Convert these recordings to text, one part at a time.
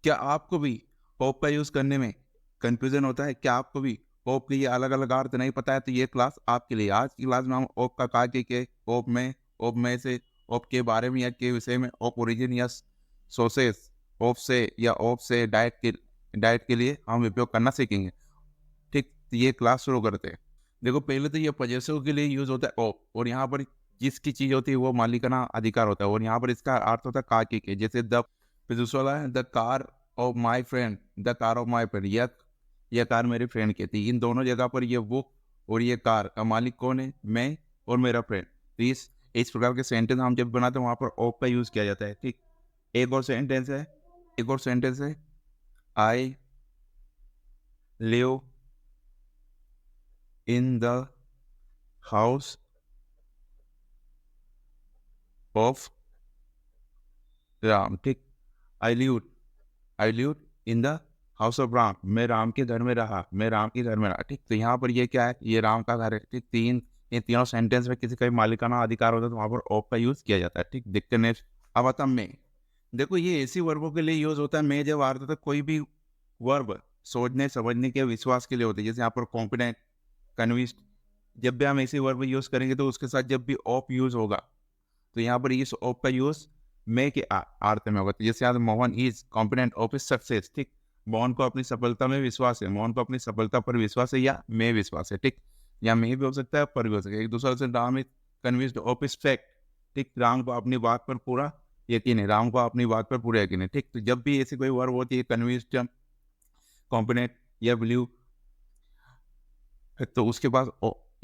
क्या आपको भी होप का यूज़ करने में कन्फ्यूज़न होता है? क्या आपको भी होप के ये अलग-अलग अर्थ नहीं पता है? तो ये क्लास आपके लिए। आज की क्लास में हम होप का कार्य के, होप में से, होप के बारे में या के विषय में, होप ओरिजिन या सोर्सेस, होप से डाइट के लिए हम उपयोग करना सीखेंगे। ठीक, तो ये क्लास शुरू करते हैं। देखो पहले तो ये पजेसिव के लिए यूज़ होता है ऑफ, और यहाँ पर जिसकी चीज़ होती है वो मालिकाना अधिकार होता है, और यहाँ पर इसका अर्थ होता है कार के। जैसे द फिर दूसरा वाला है the car of my friend, the car of my friend, यह कार मेरे फ्रेंड की थी। इन दोनों जगह पर ये वो और ये कार का मालिक कौन है? मैं और मेरा फ्रेंड। तो इस प्रकार के सेंटेंस हम जब बनाते हैं वहाँ पर ऑफ का यूज़ किया जाता है। ठीक, एक और सेंटेंस है I live in the house of Ram. ठीक, I live I live in the house of Ram, मैं राम के घर में रहा, मैं राम के घर में रहा। ठीक, तो यहाँ पर ये क्या है? ये राम का घर है। ठीक, इन तीनों सेंटेंस में किसी का भी मालिकाना अधिकार होता है तो वहाँ पर ऑफ का यूज किया जाता है। ठीक, देखते नेक्स्ट। अब आता मैं। देखो ये ऐसी वर्बों के लिए यूज होता है। मैं जब आता था कोई भी वर्ब सोचने समझने के विश्वास के लिए होते है, जैसे यहाँ पर कॉन्फिडेंट, कन्विंस्ड। जब भी हम ऐसी वर्ब यूज करेंगे तो उसके साथ जब भी ऑफ यूज होगा तो यहाँ पर इस ऑफ का यूज मैं के अर्थ में होगा। तो जैसे यहाँ Mohan is confident of his success. ठीक, मोहन को अपनी सफलता में विश्वास है, मोहन को अपनी सफलता पर विश्वास है या मैं विश्वास है। ठीक, या मैं भी हो सकता है, पर भी हो सकता है। एक दूसरा से Ram is convinced of his fact. ठीक, राम को अपनी बात पर पूरा यकीन है, राम को अपनी बात पर पूरा यकीन है। ठीक, तो जब भी ऐसी कोई वर्ब होती है कन्विंस्ड, कॉन्फिडेंट या बिलीव, तो उसके बाद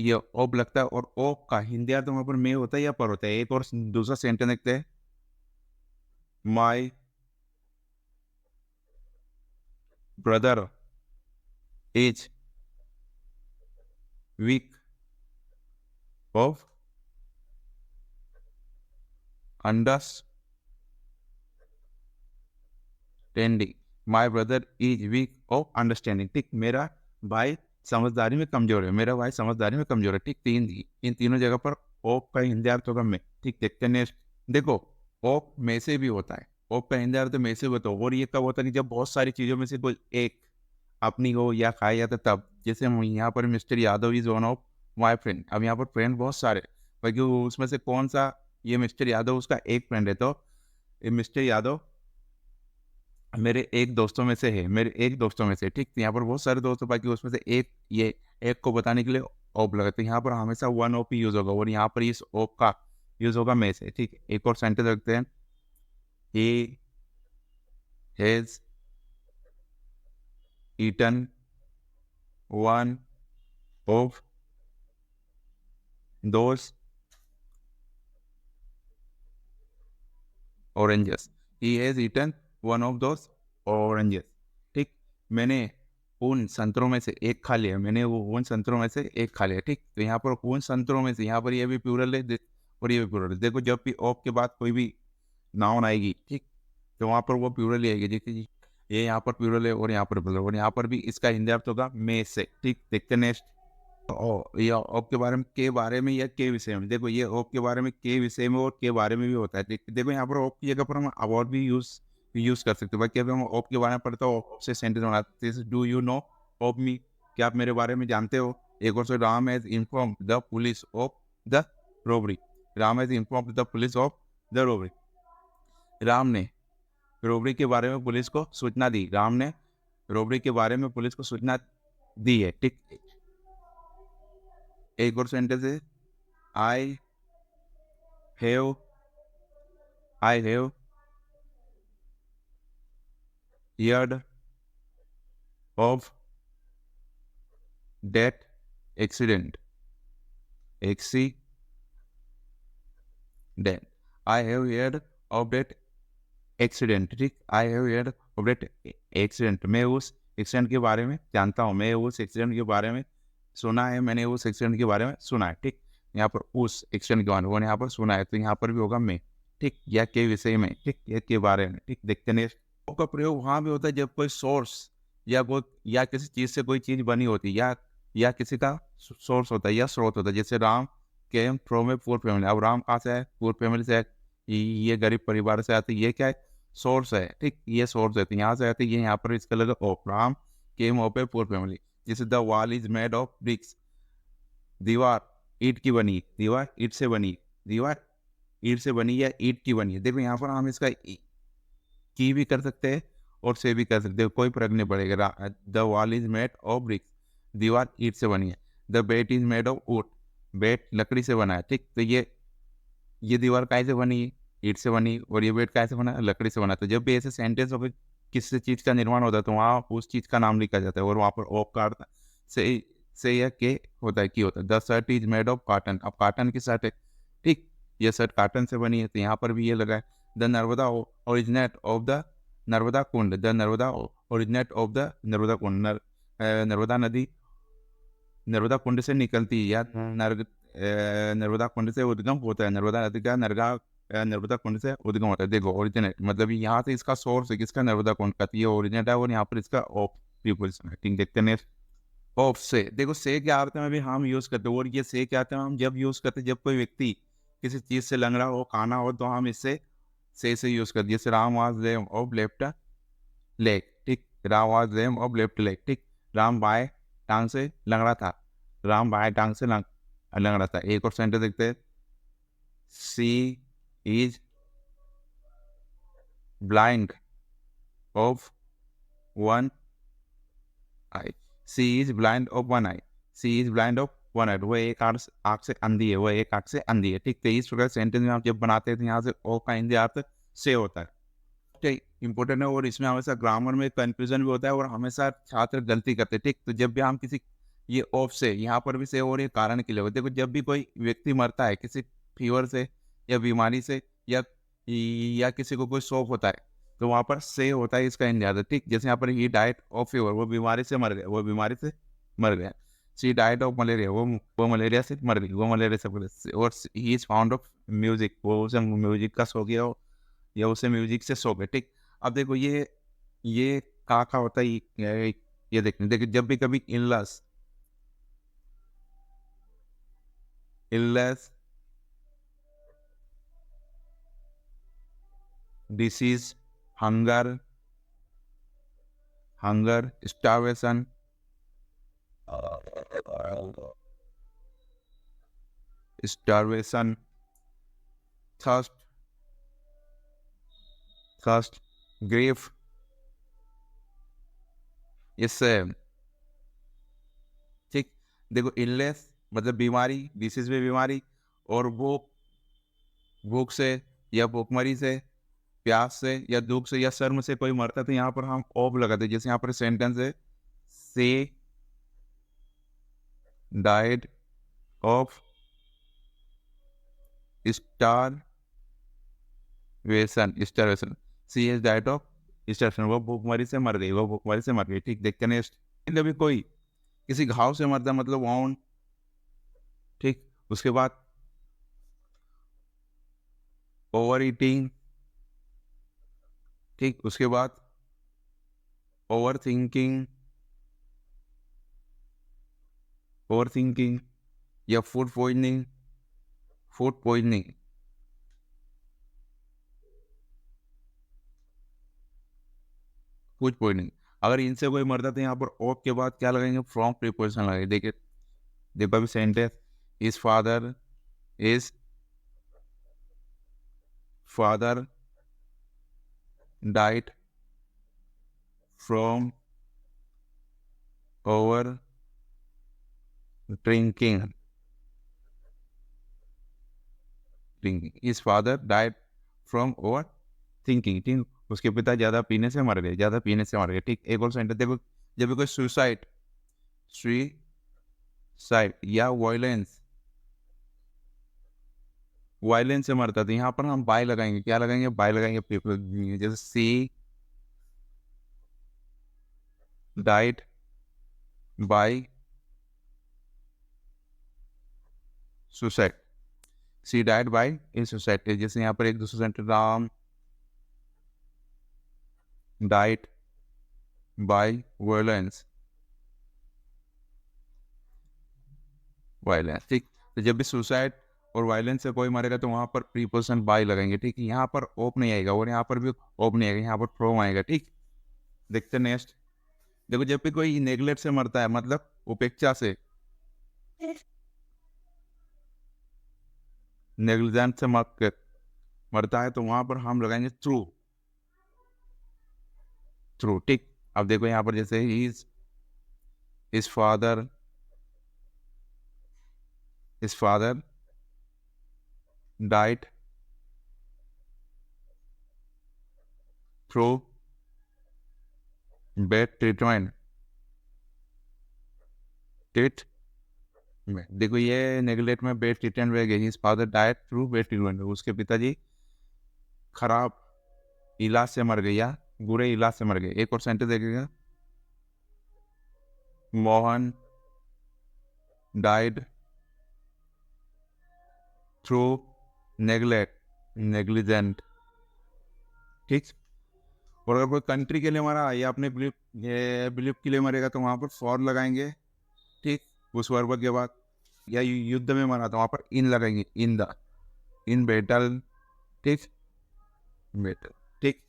ये ऑब लगता है, और ओ का हिंदी अर्थ वहाँ पर मैं होता है या पर होता है। एक और दूसरा सेंटेंस देखते हैं, my brother is weak of understanding, my brother is weak of understanding. ठीक, मेरा भाई समझदारी में कमजोर है, मेरा भाई समझदारी में कमजोर है। ठीक, इन तीनों जगह पर ऑफ का हिंदी अर्थ होगा मैं। ठीक, देखते हैं नेक्स्ट। देखो ऑफ में से भी होता है, ऑफ का हिंदी अर्थ में से भी होता है, और ये कब होता है कि जब बहुत सारी चीजों में से कोई एक अपनी हो या खाया जाता है तब। जैसे हम यहाँ पर mister Yadav is one of my friend. अब यहाँ पर फ्रेंड बहुत सारे, बाकी उसमें से कौन सा ये मिस्टर यादव उसका एक फ्रेंड है, तो ये मिस्टर यादव मेरे एक दोस्तों में से है, मेरे एक दोस्तों में से। ठीक, तो यहाँ पर बहुत सारे दोस्त हैं, बाकी उसमें से एक, ये एक को बताने के लिए ऑफ लगा, तो यहाँ पर हमेशा वन ऑफ ही यूज होगा, और यहाँ पर इस ऑफ का यूज होगा में से। ठीक, एक और सेंटेंस रखते हैं, he has eaten one of those oranges, he has eaten one of those oranges. ठीक, मैंने उन संतरों में से एक खा लिया, मैंने वो उन संतरों में से एक खा लिया। ठीक, तो यहाँ पर उन संतरों में से, यहाँ पर ये भी प्लूरल है और ये भी प्लूरल है। देखो जब भी ऑफ के बाद कोई भी नाउन आएगी, ठीक, तो वहाँ पर वो प्लूरल ही आएगी। जैसे कि ये यहाँ पर प्लूरल है और यहाँ पर प्लूरल, और यहाँ पर भी इसका हिंदी अर्थ होगा में से। ठीक, देखते नेक्स्ट। या ऑफ के बारे में या के विषय में। देखो ये ऑफ के बारे में, के विषय में और के बारे में भी होता है। देखो यहाँ पर ऑफ की जगह पर हम अबाउट भी यूज कर सकते हैं। बाकी अगर हम ऑफ के बारे में पढ़ते हो, ऑफ से सेंटेंस बनाते हैं, do you know of me, क्या आप मेरे बारे में जानते हो। एक और से Ram has inform the police of the robbery, Ram has inform the police of the robbery, Ram ने रॉबरी के बारे में पुलिस को सूचना दी, राम ने रॉबरी के बारे में पुलिस को सूचना दी है। ठीक, एक और सेंटेंस है, I have I have heard of that accident, accident, I have heard of that accident। ठीक, I have heard of that accident, मैं उस एक्सीडेंट के बारे में जानता हूँ, मैं उस एक्सीडेंट के बारे में सुना है, मैंने उस एक्सीडेंट के बारे में सुना है। ठीक, यहाँ पर उस एक्सीडेंट के बारे में, यहाँ पर सुना है, तो यहाँ पर भी होगा मैं। ठीक, या के विषय में, ठीक, या के बारे में। ठीक, देखते नेक्स्ट। का प्रयोग वहां भी होता है जब कोई सोर्स या किसी चीज से कोई चीज बनी होती है, या किसी का सोर्स होता है या स्रोत होता है। जैसे Ram came from A poor family, अब राम कहाँ से है? पुअर फैमिली से है, ये गरीब परिवार से आते। ये क्या है? सोर्स है, ठीक, ये सोर्स है, तो यहाँ से आते ये यहाँ पर इसका लगा of, Ram came of a poor family, जैसे the wall is made of bricks, दीवार ईंट की बनी, दीवार ईंट से बनी, दीवार ईंट से बनी या ईंट की बनी है। देखो यहाँ पर हम इसका की भी कर सकते हैं और से भी कर सकते हैं, कोई फर्क नहीं पड़ेगा। The wall is made of bricks, दीवार ईंट से बनी है। The bed is made of would, bed लकड़ी से बना है, ठीक, तो ये दीवार काय से बनी है, ईंट से बनी, और ये बेड काय से बना है, लकड़ी से बना। तो जब भी ऐसे सेंटेंस हो किसी चीज का निर्माण होता है तो वहाँ उस चीज का नाम लिखा जाता है, और वहाँ पर ऑफ का अर्थ से या के होता है, की होता है। The shirt is made of cotton, अब कॉटन की शर्ट है, ठीक, ये शर्ट कॉटन से बनी है, तो यहाँ पर भी ये लगा है। The Narmada originate of the Narmada Kund, the Narmada originate of the Narmada Kund, Narmada नदी नर्मदा कुंड से निकलती है, या नर्मदा कुंड से उद्गम होता है, नर्मदा नदी का नर्मदा कुंड से उद्गम होता है। देखो ओरिजिनेट मतलब यहाँ से इसका सोर्स है किसका, नर्मदा कुंड का, तो ये ओरिजिनेट है, और यहाँ पर इसका ऑफ प्रीपोजिशन है, ठीक। देखते हैं ऑफ से, देखो से क्या अर्थ में भी हम यूज करते हैं, और ये से क्या आते हैं हम जब यूज करते हैं जब कोई व्यक्ति किसी चीज से लंगड़ा हो, खाना हो, तो हम इससे से यूज करते हैं। जैसे Ram was lame of left leg, ठीक, Ram was lame of left leg, ठीक, राम बाएं टांग से लंगड़ा था, राम बाएं टांग से लंगड़ा था। एक और सेंटेंस देखते हैं, she is blind of one eye, she is blind of one eye, she is blind of one eye, वो एक आंख से अंधी है, वो एक आंख से अंधी है, ठीक। तो इस प्रकार सेंटेंस में आप जब बनाते हैं तो यहाँ से ओ का हिंदी अर्थ से होता है, ठीक, इंपॉर्टेंट है। और इसमें हमेशा ग्रामर में कंफ्यूजन भी होता है और हमेशा छात्र गलती करते हैं, ठीक। तो जब भी हम किसी ये ऑफ से, यहाँ पर भी से और ये कारण के लिए होते, देखो जब भी कोई व्यक्ति मरता है किसी फीवर से या बीमारी से, या किसी को कोई शौक होता है, तो वहाँ पर से होता है इसका हिंदी अर्थ, ठीक। जैसे यहाँ पर ही डाइट ऑफ फीवर, वो बीमारी से मर गया, वो बीमारी से मर गया। शी डाइट ऑफ मलेरिया, वो मलेरिया से मर गई, वो मलेरिया से मर गई। और he is found of music, वो उसे म्यूजिक का शौक है, या उसे म्यूजिक से शौक है, ठीक। अब देखो ये का होता है, ये देखने देखिए, जब भी कभी illness illness disease, hunger starvation, thirst grief, इससे, ठीक। देखो इलनेस मतलब बीमारी, डिसीज में बीमारी, और भूख से या भूखमरी से, प्यास से या दुख से या शर्म से कोई मरता है, तो यहाँ पर हम ऑफ लगाते हैं। जैसे यहाँ पर सेंटेंस है, she died of starvation, she has died of starvation, वो भूखमरी से मर गई, वो भूखमरी से मर गई, ठीक। देखते हैं नेक्स्ट, कभी कोई किसी घाव से मरता मतलब वाउंड, ठीक। उसके बाद ओवर ईटिंग, ठीक। उसके बाद ओवर थिंकिंग या फूड पॉइजनिंग, फूड पॉइजनिंग। अगर इनसे कोई मरता तो यहाँ पर ऑफ के बाद क्या लगाएंगे, फ्रॉम प्रीपोजिशन लगाएंगे। देखिए देखो अभी sentence, is father diet from over drinking, is father diet from over thinking, ठीक। उसके पिता ज्यादा पीने से मर गए, ठीक। एक और सेंटेंस देखो, जब भी कोई सुसाइड या वायलेंस से मरता, तो यहाँ पर हम बाय लगाएंगे, क्या लगाएंगे, बाय लगाएंगे, जैसे she died by suicide, she died by in suicide. जैसे यहाँ पर एक दूसरे sentence, Ram died by violence, ठीक। तो जब भी सुसाइड और वायलेंस से कोई मरेगा तो वहाँ पर प्रीपोजिशन बाय लगेंगे, ठीक। यहाँ पर ओप नहीं आएगा और यहाँ पर भी ओप नहीं आएगा, यहाँ पर फ्रॉम आएगा, ठीक। देखते नेक्स्ट। देखो जब भी कोई नेगलेक्ट से मरता है, मतलब उपेक्षा से, नेग्लिजेंट से मरता है तो वहां पर हम लगाएंगे थ्रू, थ्रू, ठीक। अब देखो यहाँ पर जैसे his father died through bad treatment, ठीक। देखो ये नेगलेक्ट में बेड ट्रीटमेंट में गई, his father died through bed treatment, उसके पिताजी खराब इलाज से मर गए या बुरे इलाज से मर गए। एक और सेंटेंस देखिएगा, Mohan died through neglect, negligent, ठीक। और अगर कोई कंट्री के लिए मरा या अपने बिलीफ के लिए मरेगा तो वहां पर फॉर लगाएंगे, ठीक। उस वर्ब के बाद, या युद्ध में मरा तो वहां पर इन लगाएंगे, इन बैटल, ठीक, बैटल, ठीक।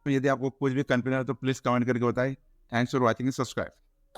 तो यदि आपको कुछ भी कंफ्यूजन है तो प्लीज कमेंट करके बताएं। Thanks for watching, subscribe.